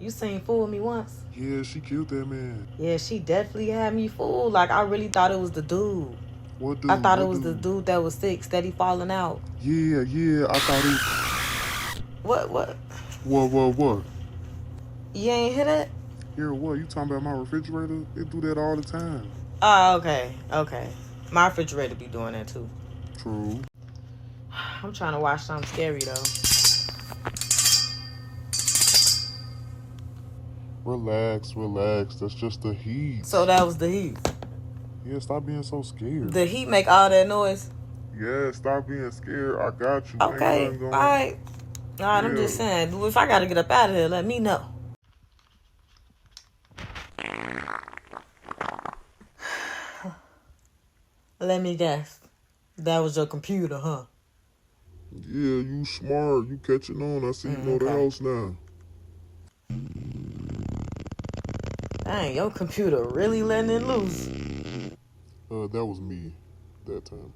You seen Fool Me Once? Yeah, she killed that man. Yeah, she definitely had me fooled. Like, I really thought it was the dude. What dude? I thought it was the dude that was sick, steady falling out. Yeah, I thought it. What? What? You ain't hear that? Hear what? You talking about my refrigerator? It do that all the time. Oh, okay. My refrigerator be doing that too. True. I'm trying to watch something scary though. Relax. That's just the heat. So that was the heat. Yeah, stop being so scared. The heat make all that noise? Yeah, stop being scared. I got you. Okay. Ain't nothing going. Alright, I'm just saying, if I gotta get up out of here, let me know. Let me guess. That was your computer, huh? Yeah, you smart. You catching on. I see you know the house now. Dang, your computer really letting it loose. That was me that time.